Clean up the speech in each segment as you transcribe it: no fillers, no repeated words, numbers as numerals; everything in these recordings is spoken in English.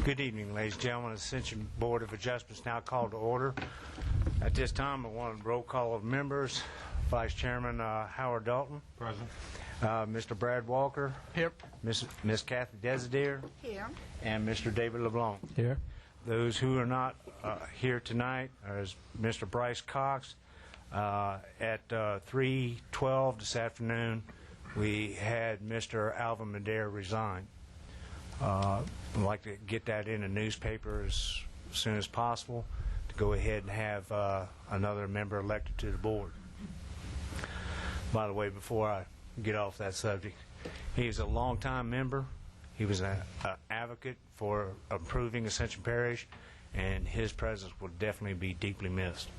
Good evening, ladies and gentlemen. Ascension Board of Adjustments now called to order. At this time, I want a roll call of members. Vice Chairman Howard Dalton. Present. Mr. Brad Walker. Here. Miss Kathy Desideer. Here. And Mr. David LeBlanc. Here. Those who are not here tonight are Mr. Bryce Cox. At 3:12 this afternoon, we had Mr. Alvin Madera resign. I'd like to get that in the newspaper as soon as possible to go ahead and have another member elected to the board. By the way, before I get off that subject, he's a longtime member. He was an advocate for improving Ascension Parish, and his presence will definitely be deeply missed.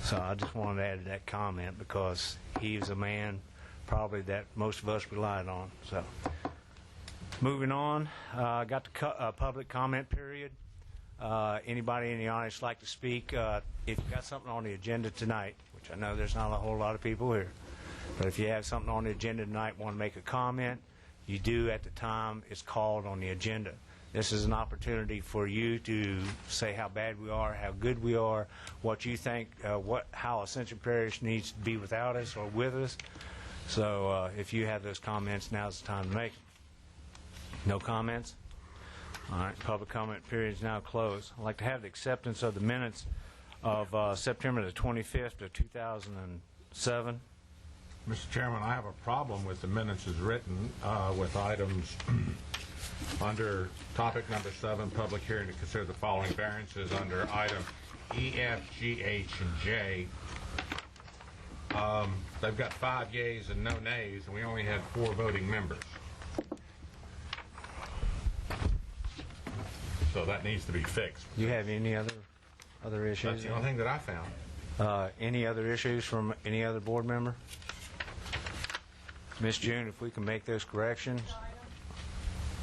So I just wanted to add that comment because he is a man probably that most of us relied on. So, moving on, got the public comment period. Anybody in the audience like to speak? If you've got something on the agenda tonight, which I know there's not a whole lot of people here, but if you have something on the agenda tonight, want to make a comment, you do at the time it's called on the agenda. This is an opportunity for you to say how bad we are, how good we are, what you think, how Ascension Parish needs to be without us or with us. So if you have those comments, now's the time to make them. No comments? All right, public comment period is now closed. I'd like to have the acceptance of the minutes of September the 25th of 2007. Mr. Chairman, I have a problem with the minutes as written with items under topic number 7, public hearing to consider the following variances under item E, F, G, H, and J. They've got 5 yeas and no nays, and we only had 4 voting members. So that needs to be fixed. Do you have any other issues? That's the only thing that I found. Any other issues from any other board member? Ms. June, if we can make those corrections.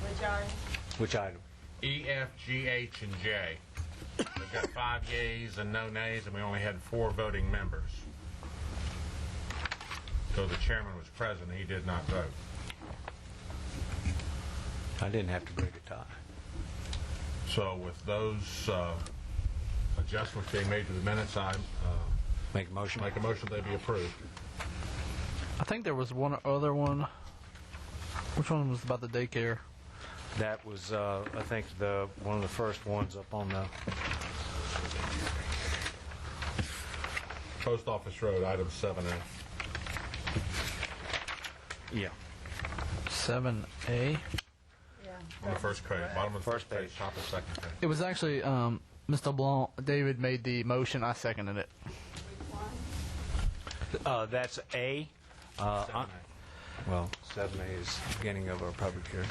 Which item? Which item? E, F, G, H, and J. They've got 5 yeas and no nays, and we only had 4 voting members. So the chairman was present. He did not vote. I didn't have to break a tie. So with those adjustments being made to the minutes, I Make a motion. make a motion they be approved. I think there was one other one. Which one was about the daycare? That was, I think, one of the first ones up on the... Post Office Road, item 7A. Yeah. 7A. Yeah. On the first page, bottom of the First first page, page. top of the second page. It was actually Mr. Blanc. David made the motion. I seconded it. That's A. 7A. Well, 7A is the beginning of our public hearing.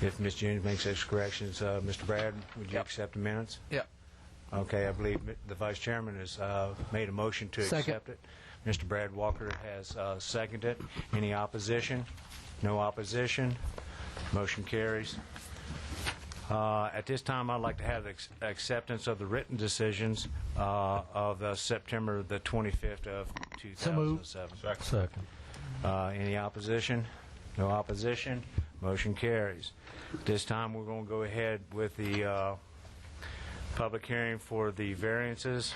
If Ms. June makes those corrections, Mr. Brad, would you accept the minutes? Yep. Okay, I believe the Vice Chairman has made a motion to Second. accept it. Mr. Brad Walker has seconded it. Any opposition? No opposition. Motion carries. At this time, I'd like to have the acceptance of the written decisions of September the 25th of 2007. Second. Any opposition? No opposition. Motion carries. This time, we're going to go ahead with the public hearing for the variances.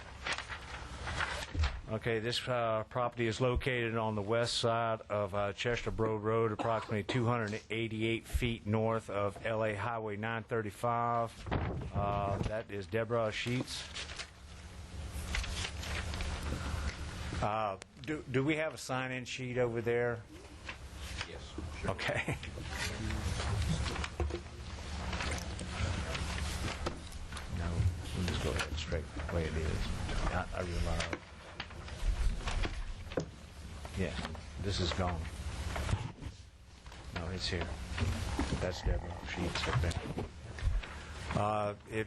Okay, this property is located on the west side of Chesterbrook Road, approximately 288 feet north of LA Highway 935. That is Deborah Sheets. Do we have a sign-in sheet over there? Yes. Sure. Okay. No, we'll just go ahead straight the way it is. I realize. Yeah, this is gone. No, it's here. That's Deborah Sheets up there.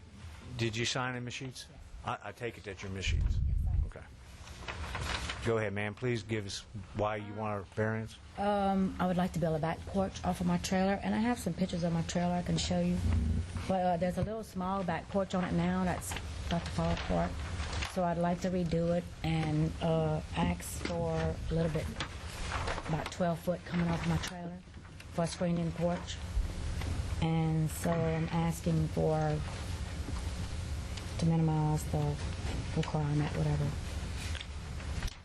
Did you sign in the sheets? I take it that you're Miss Sheets. Okay. Go ahead, ma'am. Please give us why you want a variance. I would like to build a back porch off of my trailer, and I have some pictures of my trailer I can show you. But there's a little small back porch on it now that's about to fall apart. So I'd like to redo it and ask for a little bit about 12 foot coming off my trailer for a screened-in porch. And so I'm asking to minimize the requirement, whatever.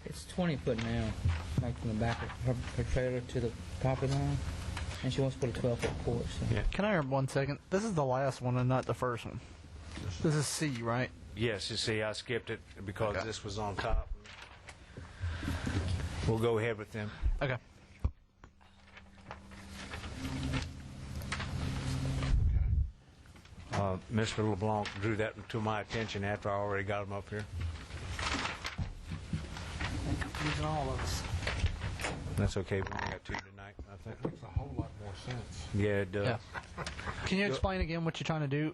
It's 20 foot now, like from the back of her trailer to the property line, and she wants to put a 12-foot porch. So. Yeah. Can I have 1 second? This is the last one and not the first one. This is C, right? Yes, you see, I skipped it because this was on top. We'll go ahead with them. Okay. Mr. LeBlanc drew that to my attention after I already got him up here. Confusing all of us. That's okay. We only got 2 tonight, I think. Makes a whole lot more sense. Yeah, it does. Yeah. Can you explain again what you're trying to do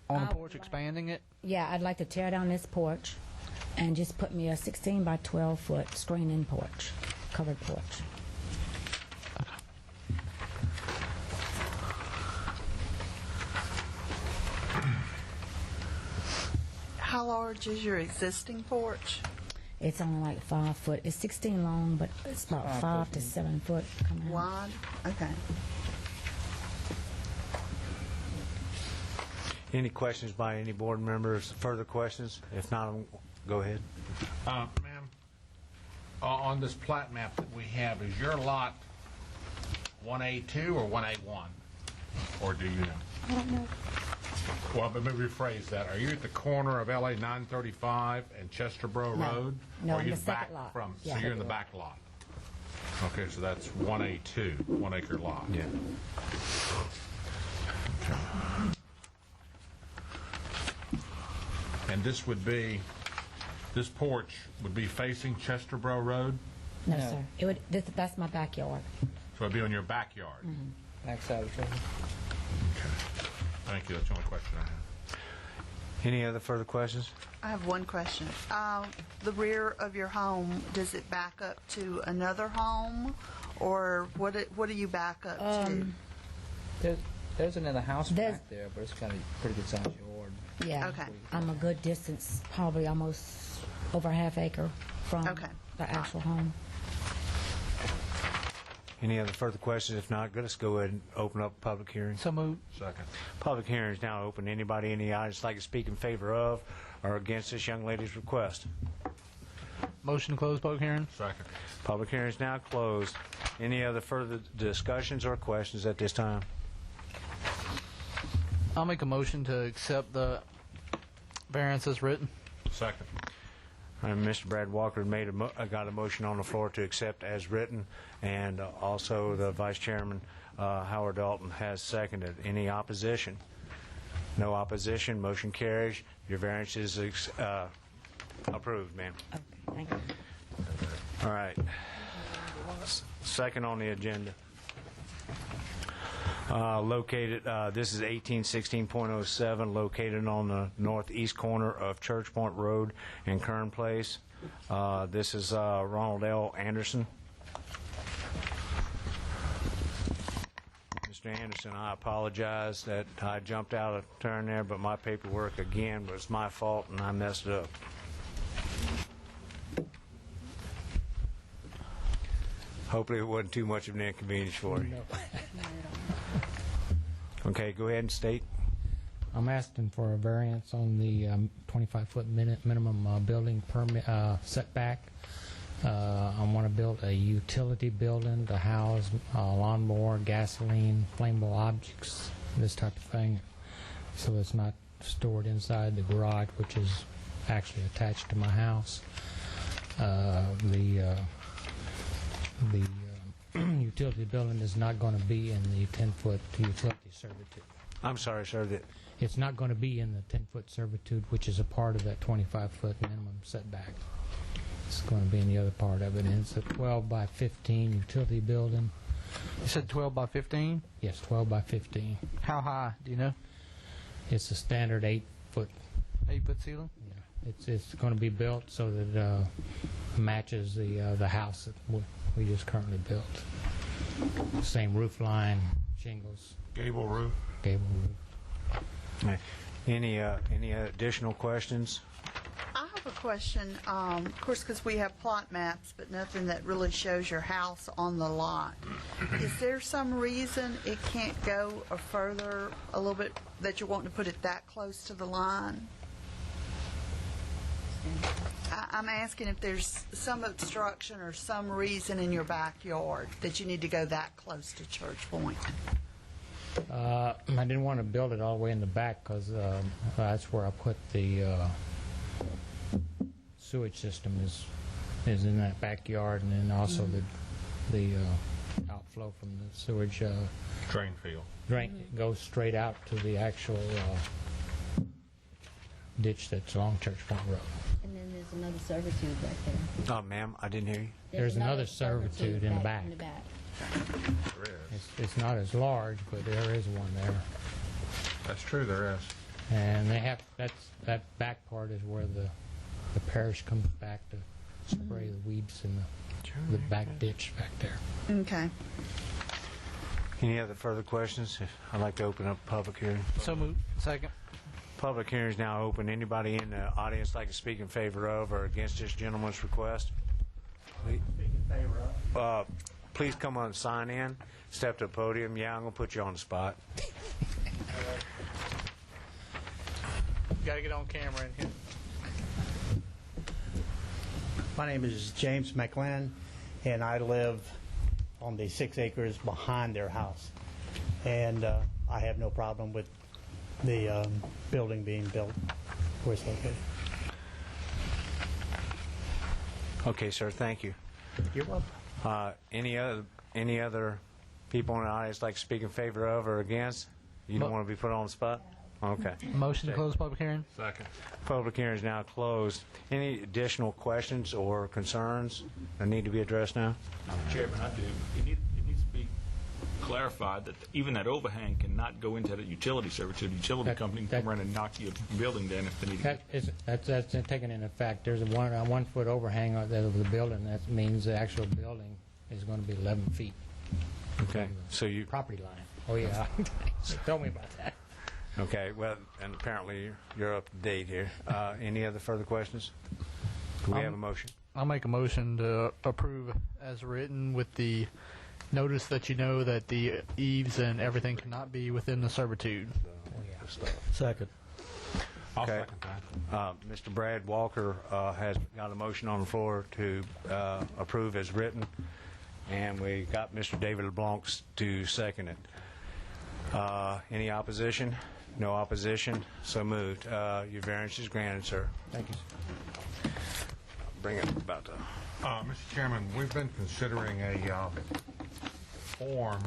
on the porch, expanding it? Yeah, I'd like to tear down this porch and just put me a 16 by 12 foot screen-in porch, covered porch. How large is your existing porch? It's only like 5 foot. It's 16 long, but it's about 5 to 7 foot coming out. Wide? Okay. Any questions by any board members? Further questions? If not, go ahead. Ma'am, on this plat map that we have, is your lot 1A2 or 1A1? Or do you know? I don't know. Well, but maybe rephrase that. Are you at the corner of LA 935 and Chesterbrough No. Road? No, Or are in you the second back lot. from? Yeah. So you're in the back lot. Okay, so that's 1A2, 1 acre lot. Yeah. And this porch would be facing Chesterbrough Road? No, No. sir. That's my backyard. So it'd be on your backyard? Backside of the trailer. Okay. Thank you. That's the only question I have. Any other further questions? I have one question. The rear of your home, does it back up to another home, or what do you back up to? There's another house There's- back there, but it's kind of pretty good sized yard. Yeah. Okay. I'm a good distance, probably almost over half acre from Okay. the actual home. Any other further questions? If not, let's go ahead and open up public hearing. So moved. Second. Public hearing is now open. Anybody in the audience like to speak in favor of or against this young lady's request? Motion to close public hearing. Second. Public hearing is now closed. Any other further discussions or questions at this time? I'll make a motion to accept the variance as written. Second. Mr. Brad Walker made got a motion on the floor to accept as written, and also the Vice Chairman, Howard Dalton, has seconded. Any opposition? No opposition. Motion carries. Your variance is approved, ma'am. Okay, thank you. All right. Second on the agenda. Located, this is 1816.07, located on the northeast corner of Church Point Road and Kern Place. This is Ronald L. Anderson. Mr. Anderson, I apologize that I jumped out of turn there, but my paperwork, again, was my fault, and I messed it up. Hopefully it wasn't too much of an inconvenience for you. Okay, go ahead and state. I'm asking for a variance on the 25-foot minimum building permit setback. I want to build a utility building to house lawnmower, gasoline, flammable objects, this type of thing, so it's not stored inside the garage, which is actually attached to my house. The utility building is not going to be in the 10-foot utility servitude. I'm sorry, sir, that It's not going to be in the 10-foot servitude, which is a part of that 25-foot minimum setback. It's going to be in the other part of it, and it's a 12 by 15 utility building. You said 12 by 15? Yes, 12 by 15. How high? Do you know? It's a standard 8-foot. 8-foot ceiling? Yeah. It's going to be built so that it matches the house that we just currently built. Same roof line, shingles, Gable roof. gable roof. any additional questions? I have a question. Of course, because we have plot maps, but nothing that really shows your house on the lot. Is there some reason it can't go a little bit, that you're wanting to put it that close to the line? I'm asking if there's some obstruction or some reason in your backyard that you need to go that close to Church Point. I didn't want to build it all the way in the back because that's where I put the sewage system is in that backyard, and then also the outflow from the sewage Drain field. drain goes straight out to the actual ditch that's along Church Point Road. And then there's another servitude back there. Oh, ma'am, I didn't hear you. There's another servitude in the back. In the back. There is. It's not as large, but there is one there. That's true, there is. And they have that back part is where the parish comes back to spray the weeds in the back ditch back there. Okay. Any other further questions? I'd like to open up a public hearing. So moved. Second. Public hearing is now open. Anybody in the audience like to speak in favor of or against this gentleman's request? Speak in favor of. Please come on and sign in. Step to the podium. Yeah, I'm going to put you on the spot. Got to get on camera in here. My name is James McLennan, and I live on the 6 acres behind their house. And I have no problem with the building being built where it's located. Okay, sir. Thank you. You're welcome. Any other people in the audience like to speak in favor of or against? You don't want to be put on the spot? Okay. Motion to close public hearing? Second. Public hearing is now closed. Any additional questions or concerns that need to be addressed now? Chairman, I do. It needs to be clarified that even that overhang cannot go into the utility servitude. The utility company can come around and knock your building down if they need to. That's taken into effect. There's a 1 foot overhang of the building. That means the actual building is going to be 11 feet. Okay. So you. Property line. Oh, yeah. They told me about that. Okay. Well, and apparently you're up to date here. Any other further questions? Do we have a motion? I'll make a motion to approve as written with the notice that you know that the eaves and everything cannot be within the servitude. Second. I'll Okay. second that. Mr. Brad Walker has got a motion on the floor to approve as written, and we got Mr. David LeBlanc to second it. Any opposition? No opposition. So moved. Your variance is granted, sir. Thank you. Bring it about to. Mr. Chairman, we've been considering a form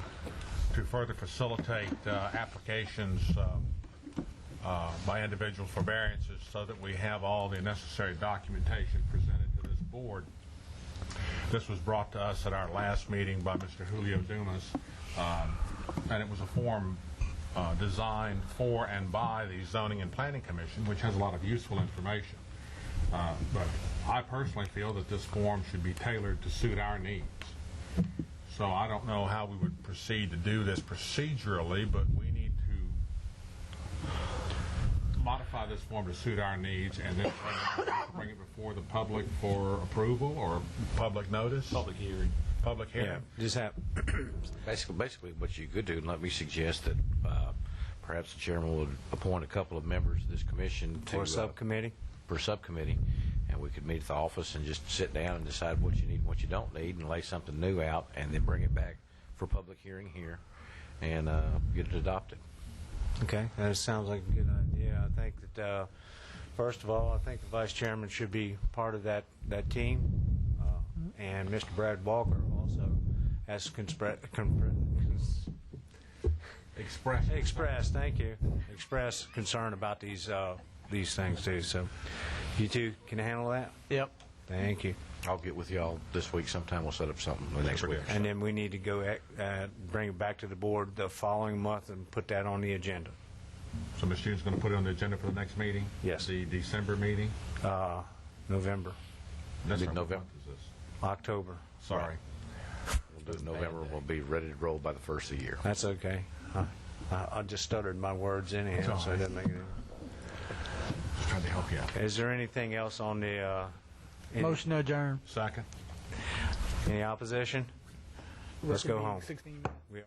to further facilitate applications by individuals for variances so that we have all the necessary documentation presented to this board. This was brought to us at our last meeting by Mr. Julio Dumas, and it was a form designed for and by the Zoning and Planning Commission, which has a lot of useful information. But I personally feel that this form should be tailored to suit our needs. So I don't know how we would proceed to do this procedurally, but we need to modify this form to suit our needs and then bring it before the public for approval or public notice. Public hearing. Public hearing. Yeah, just have. Basically, what you could do, and let me suggest that perhaps the chairman would appoint a couple of members of this commission to For a subcommittee? For a subcommittee, and we could meet at the office and just sit down and decide what you need and what you don't need, and lay something new out, and then bring it back for public hearing here, and get it adopted. Okay, that sounds like a good idea. I think that, first of all, I think the vice chairman should be part of that team, and Mr. Brad Walker also has express concern about these things too. So, you two can handle that. Yep. Thank you. I'll get with y'all this week sometime. We'll set up something the next week. And then we need to go bring it back to the board the following month and put that on the agenda. So Ms. June's going to put it on the agenda for the next meeting? Yes. The December meeting? November, That's Mid-November. what month is this? October. Sorry. We'll do it in November. We'll be ready to roll by the first of the year. That's okay. I just stuttered my words anyhow, so it doesn't make any. Mr. Tried to help you out. Is there anything else on the, Motion to adjourn. Second. any opposition? Let's go home. 16 We-